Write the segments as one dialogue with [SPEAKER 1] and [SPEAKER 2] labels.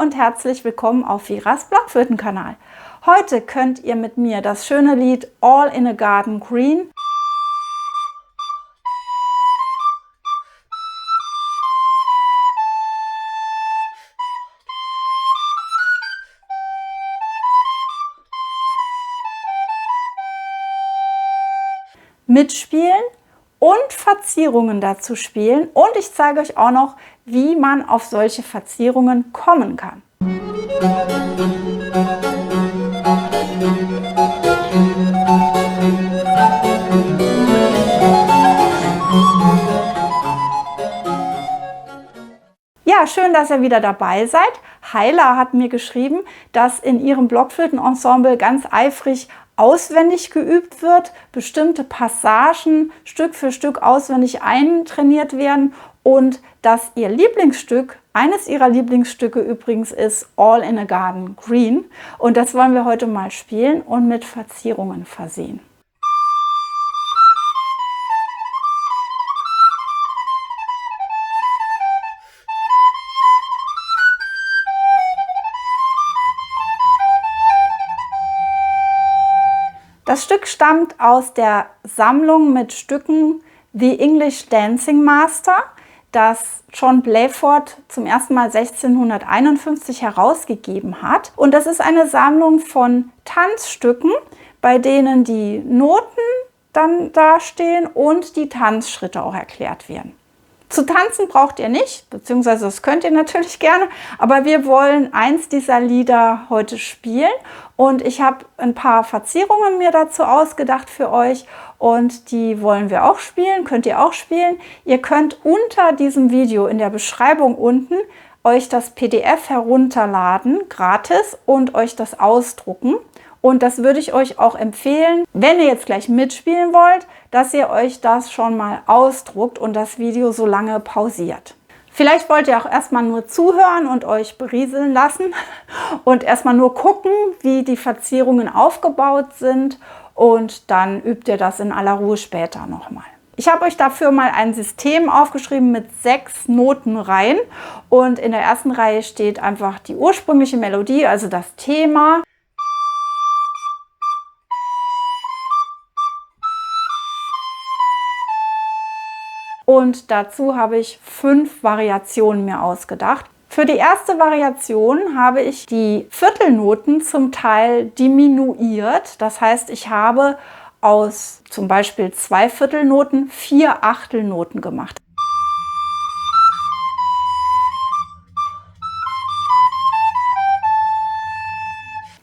[SPEAKER 1] und herzlich willkommen auf Viras Blockflöten-Kanal. Heute könnt ihr mit mir das schöne Lied All in a Garden Green mitspielen und Verzierungen dazu spielen. Und ich zeige euch auch noch, wie man auf solche Verzierungen kommen kann. Ja, schön, dass ihr wieder dabei seid. Heila hat mir geschrieben, dass in ihrem Blockflötenensemble ganz eifrig auswendig geübt wird, bestimmte Passagen Stück für Stück auswendig eintrainiert werden und dass ihr Lieblingsstück, eines ihrer Lieblingsstücke übrigens ist All in a Garden Green. Und das wollen wir heute mal spielen und mit Verzierungen versehen. Das Stück stammt aus der Sammlung mit Stücken The English Dancing Master, das John Blayford zum ersten Mal 1651 herausgegeben hat. Und das ist eine Sammlung von Tanzstücken, bei denen die Noten dann dastehen und die Tanzschritte auch erklärt werden. Zu tanzen braucht ihr nicht, beziehungsweise das könnt ihr natürlich gerne, aber wir wollen eins dieser Lieder heute spielen und ich habe ein paar Verzierungen mir dazu ausgedacht für euch und die wollen wir auch spielen, könnt ihr auch spielen. Ihr könnt unter diesem Video in der Beschreibung unten euch das PDF herunterladen, gratis, und euch das ausdrucken. Und das würde ich euch auch empfehlen, wenn ihr jetzt gleich mitspielen wollt, dass ihr euch das schon mal ausdruckt und das Video so lange pausiert. Vielleicht wollt ihr auch erstmal nur zuhören und euch berieseln lassen und erstmal nur gucken, wie die Verzierungen aufgebaut sind, und dann übt ihr das in aller Ruhe später nochmal. Ich habe euch dafür mal ein System aufgeschrieben mit 6 Notenreihen und in der ersten Reihe steht einfach die ursprüngliche Melodie, also das Thema. Und dazu habe ich 5 Variationen mir ausgedacht. Für die erste Variation habe ich die Viertelnoten zum Teil diminuiert. Das heißt, ich habe aus zum Beispiel 2 Viertelnoten 4 Achtelnoten gemacht.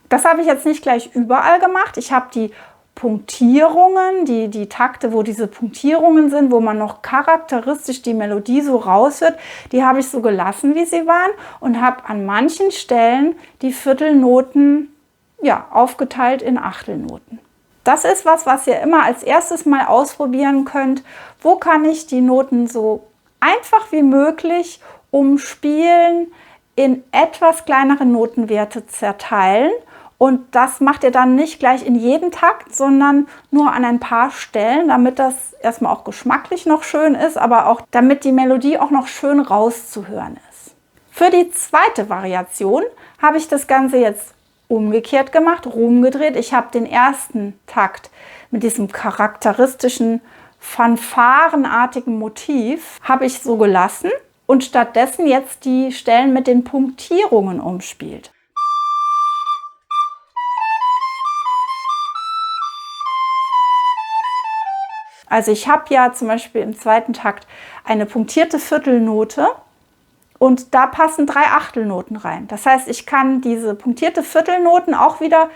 [SPEAKER 1] Das habe ich jetzt nicht gleich überall gemacht. Ich habe die Punktierungen, die Takte, wo diese Punktierungen sind, wo man noch charakteristisch die Melodie so raushört, die habe ich so gelassen, wie sie waren, und habe an manchen Stellen die Viertelnoten aufgeteilt in Achtelnoten. Das ist was ihr immer als erstes mal ausprobieren könnt. Wo kann ich die Noten so einfach wie möglich umspielen, in etwas kleinere Notenwerte zerteilen? Und das macht ihr dann nicht gleich in jedem Takt, sondern nur an ein paar Stellen, damit das erstmal auch geschmacklich noch schön ist, aber auch damit die Melodie auch noch schön rauszuhören ist. Für die zweite Variation habe ich das Ganze jetzt umgekehrt gemacht, rumgedreht. Ich habe den ersten Takt mit diesem charakteristischen, fanfarenartigen Motiv habe ich so gelassen und stattdessen jetzt die Stellen mit den Punktierungen umspielt. Also ich habe ja zum Beispiel im zweiten Takt eine punktierte Viertelnote und da passen 3 Achtelnoten rein. Das heißt, ich kann diese punktierte Viertelnoten auch wieder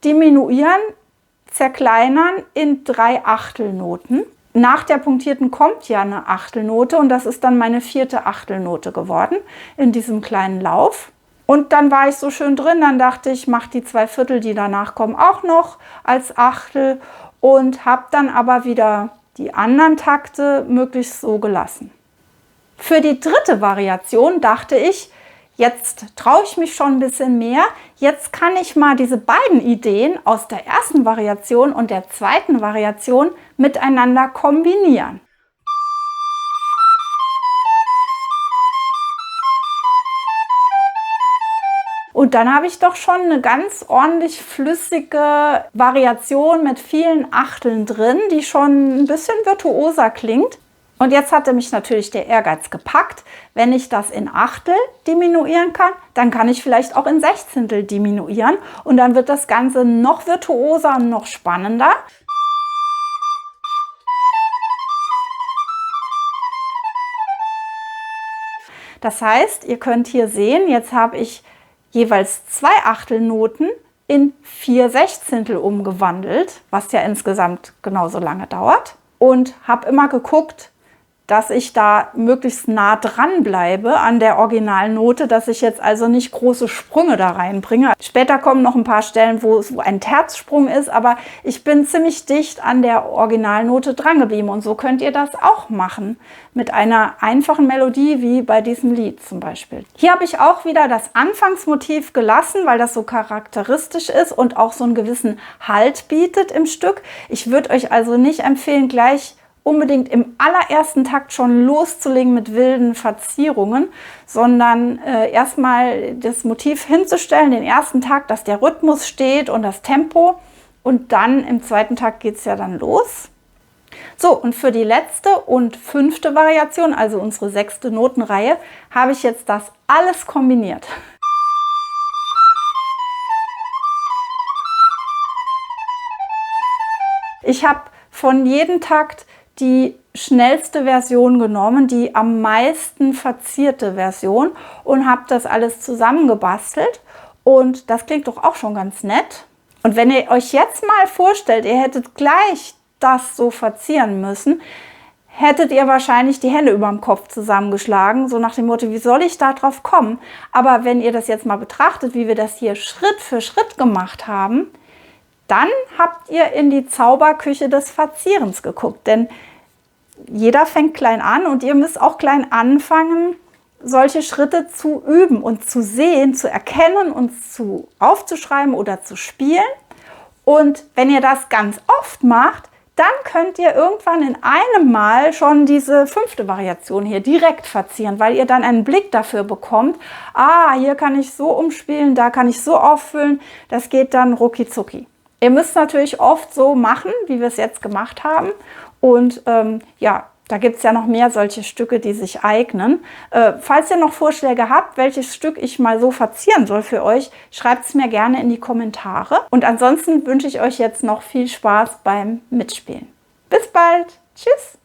[SPEAKER 1] diminuieren, zerkleinern in 3 Achtelnoten. Nach der punktierten kommt ja eine Achtelnote und das ist dann meine 4. Achtelnote geworden in diesem kleinen Lauf. Und dann war ich so schön drin, dann dachte ich, mache die 2 Viertel, die danach kommen, auch noch als Achtel. Und habe dann aber wieder die anderen Takte möglichst so gelassen. Für die dritte Variation dachte ich, jetzt traue ich mich schon ein bisschen mehr. Jetzt kann ich mal diese beiden Ideen aus der ersten Variation und der zweiten Variation miteinander kombinieren. Und dann habe ich doch schon eine ganz ordentlich flüssige Variation mit vielen Achteln drin, die schon ein bisschen virtuoser klingt. Und jetzt hatte mich natürlich der Ehrgeiz gepackt. Wenn ich das in Achtel diminuieren kann, dann kann ich vielleicht auch in Sechzehntel diminuieren. Und dann wird das Ganze noch virtuoser und noch spannender. Das heißt, ihr könnt hier sehen, jetzt habe ich jeweils 2 Achtelnoten in 4 Sechzehntel umgewandelt, was ja insgesamt genauso lange dauert. Und habe immer geguckt, dass ich da möglichst nah dran bleibe an der Originalnote, dass ich jetzt also nicht große Sprünge da reinbringe. Später kommen noch ein paar Stellen, wo es ein Terzsprung ist, aber ich bin ziemlich dicht an der Originalnote dran geblieben. Und so könnt ihr das auch machen, mit einer einfachen Melodie wie bei diesem Lied zum Beispiel. Hier habe ich auch wieder das Anfangsmotiv gelassen, weil das so charakteristisch ist und auch so einen gewissen Halt bietet im Stück. Ich würde euch also nicht empfehlen, gleich unbedingt im allerersten Takt schon loszulegen mit wilden Verzierungen, sondern erstmal das Motiv hinzustellen, den ersten Takt, dass der Rhythmus steht und das Tempo, und dann im zweiten Takt geht es ja dann los. So, und für die letzte und 5. Variation, also unsere 6. Notenreihe, habe ich jetzt das alles kombiniert. Ich habe von jedem Takt die schnellste Version genommen, die am meisten verzierte Version, und habe das alles zusammengebastelt. Und das klingt doch auch schon ganz nett. Und wenn ihr euch jetzt mal vorstellt, ihr hättet gleich das so verzieren müssen, hättet ihr wahrscheinlich die Hände über dem Kopf zusammengeschlagen, so nach dem Motto, wie soll ich da drauf kommen? Aber wenn ihr das jetzt mal betrachtet, wie wir das hier Schritt für Schritt gemacht haben, dann habt ihr in die Zauberküche des Verzierens geguckt. Denn jeder fängt klein an und ihr müsst auch klein anfangen, solche Schritte zu üben und zu sehen, zu erkennen und aufzuschreiben oder zu spielen. Und wenn ihr das ganz oft macht, dann könnt ihr irgendwann in einem Mal schon diese 5. Variation hier direkt verzieren, weil ihr dann einen Blick dafür bekommt, hier kann ich so umspielen, da kann ich so auffüllen, das geht dann rucki zucki. Ihr müsst natürlich oft so machen, wie wir es jetzt gemacht haben. Und ja, da gibt es ja noch mehr solche Stücke, die sich eignen. Falls ihr noch Vorschläge habt, welches Stück ich mal so verzieren soll für euch, schreibt es mir gerne in die Kommentare. Und ansonsten wünsche ich euch jetzt noch viel Spaß beim Mitspielen. Bis bald. Tschüss.